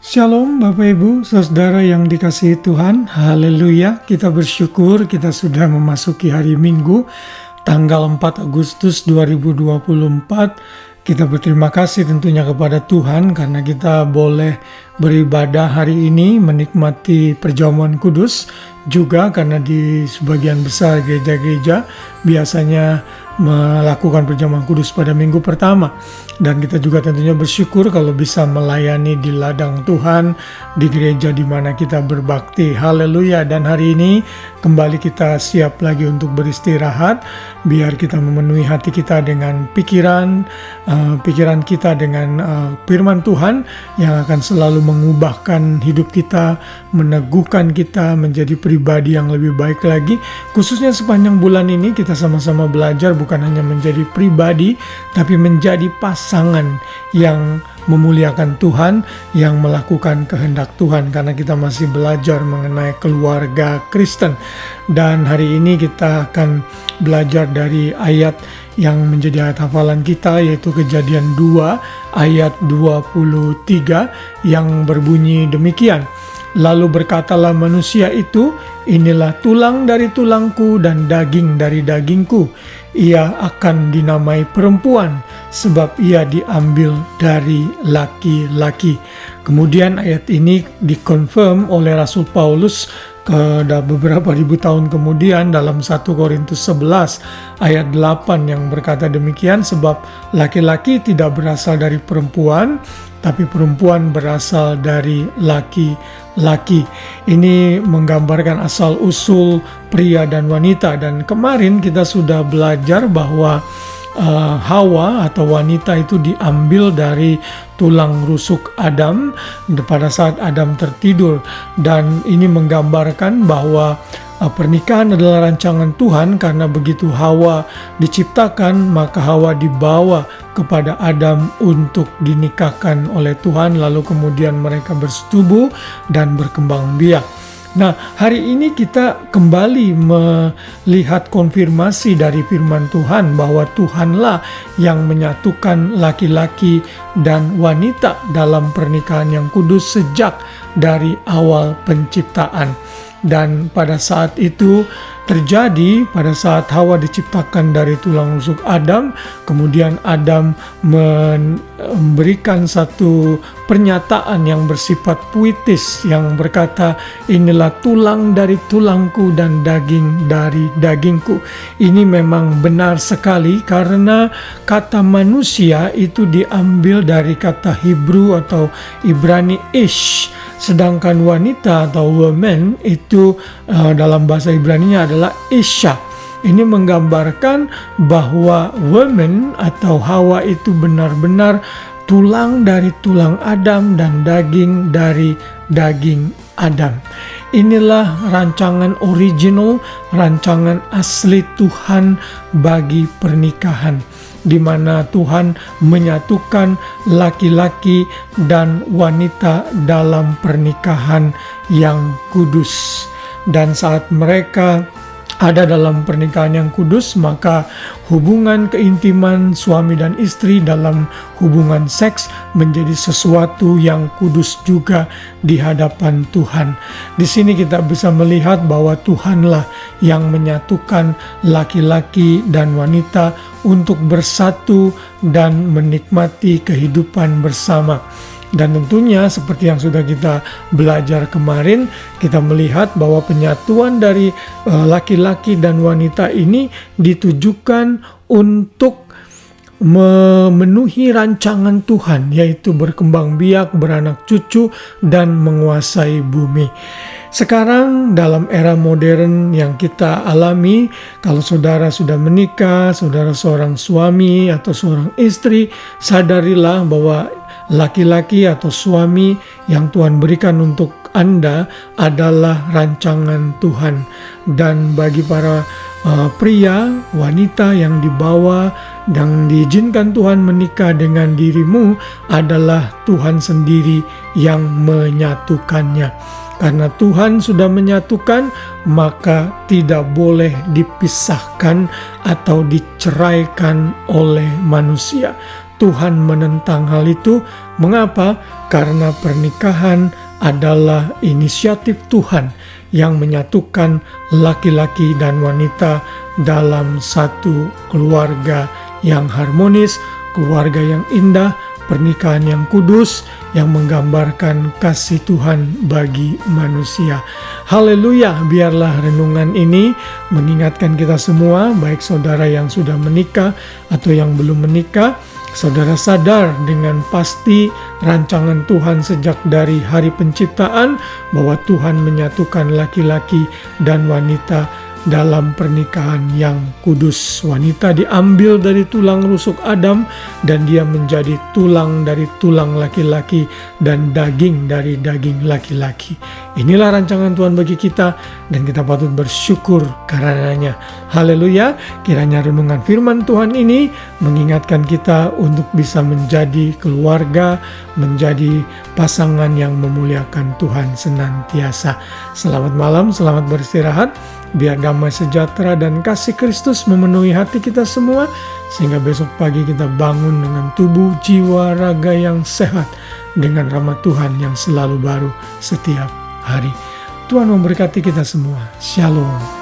Shalom Bapak Ibu, Saudara yang dikasihi Tuhan, haleluya. Kita bersyukur kita sudah memasuki hari Minggu, tanggal 4 Agustus 2024. Kita berterima kasih tentunya kepada Tuhan karena kita boleh beribadah hari ini, menikmati perjamuan kudus. Juga karena di sebagian besar gereja-gereja biasanya melakukan perjamuan kudus pada minggu pertama. Dan kita juga tentunya bersyukur kalau bisa melayani di ladang Tuhan, di gereja di mana kita berbakti. Haleluya. Dan hari ini kembali kita siap lagi untuk beristirahat. Biar kita memenuhi hati kita dengan pikiran kita dengan firman Tuhan yang akan selalu mengubahkan hidup kita, meneguhkan kita menjadi pribadi yang lebih baik lagi. Khususnya sepanjang bulan ini kita sama-sama belajar bukan hanya menjadi pribadi, tapi menjadi pasangan yang memuliakan Tuhan, yang melakukan kehendak Tuhan, karena kita masih belajar mengenai keluarga Kristen. Dan hari ini kita akan belajar dari ayat yang menjadi ayat hafalan kita, yaitu Kejadian 2 ayat 23 yang berbunyi demikian. Lalu berkatalah manusia itu, inilah tulang dari tulangku dan daging dari dagingku. Ia akan dinamai perempuan, sebab ia diambil dari laki-laki. Kemudian ayat ini dikonfirm oleh Rasul Paulus beberapa ribu tahun kemudian dalam 1 Korintus 11 ayat 8 yang berkata demikian, sebab laki-laki tidak berasal dari perempuan, tapi perempuan berasal dari laki-laki. Ini menggambarkan asal-usul pria dan wanita. Dan kemarin kita sudah belajar bahwa Hawa atau wanita itu diambil dari tulang rusuk Adam pada saat Adam tertidur. Dan ini menggambarkan bahwa pernikahan adalah rancangan Tuhan, karena begitu Hawa diciptakan, maka Hawa dibawa kepada Adam untuk dinikahkan oleh Tuhan, lalu kemudian mereka bersetubuh dan berkembang biak. Nah, hari ini kita kembali melihat konfirmasi dari firman Tuhan bahwa Tuhanlah yang menyatukan laki-laki dan wanita dalam pernikahan yang kudus sejak dari awal penciptaan. Dan pada saat itu terjadi pada saat Hawa diciptakan dari tulang rusuk Adam, kemudian Adam memberikan satu pernyataan yang bersifat puitis yang berkata, inilah tulang dari tulangku dan daging dari dagingku. Ini memang benar sekali karena kata manusia itu diambil dari kata Hebrew atau Ibrani ish. Sedangkan wanita atau woman itu dalam bahasa Ibraninya adalah isha. Ini menggambarkan bahwa woman atau Hawa itu benar-benar tulang dari tulang Adam dan daging dari daging Adam. Inilah rancangan original, rancangan asli Tuhan bagi pernikahan, di mana Tuhan menyatukan laki-laki dan wanita dalam pernikahan yang kudus. Dan saat mereka ada dalam pernikahan yang kudus, maka hubungan keintiman suami dan istri dalam hubungan seks menjadi sesuatu yang kudus juga di hadapan Tuhan. Di sini kita bisa melihat bahwa Tuhanlah yang menyatukan laki-laki dan wanita untuk bersatu dan menikmati kehidupan bersama. Dan tentunya seperti yang sudah kita belajar kemarin, kita melihat bahwa penyatuan dari laki-laki dan wanita ini ditujukan untuk memenuhi rancangan Tuhan, yaitu berkembang biak, beranak cucu, dan menguasai bumi. Sekarang dalam era modern yang kita alami, kalau saudara sudah menikah, saudara seorang suami atau seorang istri, sadarilah bahwa laki-laki atau suami yang Tuhan berikan untuk Anda adalah rancangan Tuhan. Dan bagi para pria, wanita yang dibawa dan diizinkan Tuhan menikah dengan dirimu adalah Tuhan sendiri yang menyatukannya. Karena Tuhan sudah menyatukan, maka tidak boleh dipisahkan atau diceraikan oleh manusia. Tuhan menentang hal itu. Mengapa? Karena pernikahan adalah inisiatif Tuhan yang menyatukan laki-laki dan wanita dalam satu keluarga yang harmonis, keluarga yang indah, pernikahan yang kudus yang menggambarkan kasih Tuhan bagi manusia. Haleluya, biarlah renungan ini mengingatkan kita semua, baik saudara yang sudah menikah atau yang belum menikah, saudara sadar dengan pasti rancangan Tuhan sejak dari hari penciptaan bahwa Tuhan menyatukan laki-laki dan wanita dalam pernikahan yang kudus. Wanita diambil dari tulang rusuk Adam dan dia menjadi tulang dari tulang laki-laki dan daging dari daging laki-laki. Inilah rancangan Tuhan bagi kita dan kita patut bersyukur karenanya. Haleluya, kiranya renungan firman Tuhan ini mengingatkan kita untuk bisa menjadi keluarga, menjadi pasangan yang memuliakan Tuhan senantiasa. Selamat malam, selamat beristirahat. Biar damai sejahtera dan kasih Kristus memenuhi hati kita semua, sehingga besok pagi kita bangun dengan tubuh, jiwa, raga yang sehat, dengan rahmat Tuhan yang selalu baru setiap hari. Tuhan memberkati kita semua. Shalom.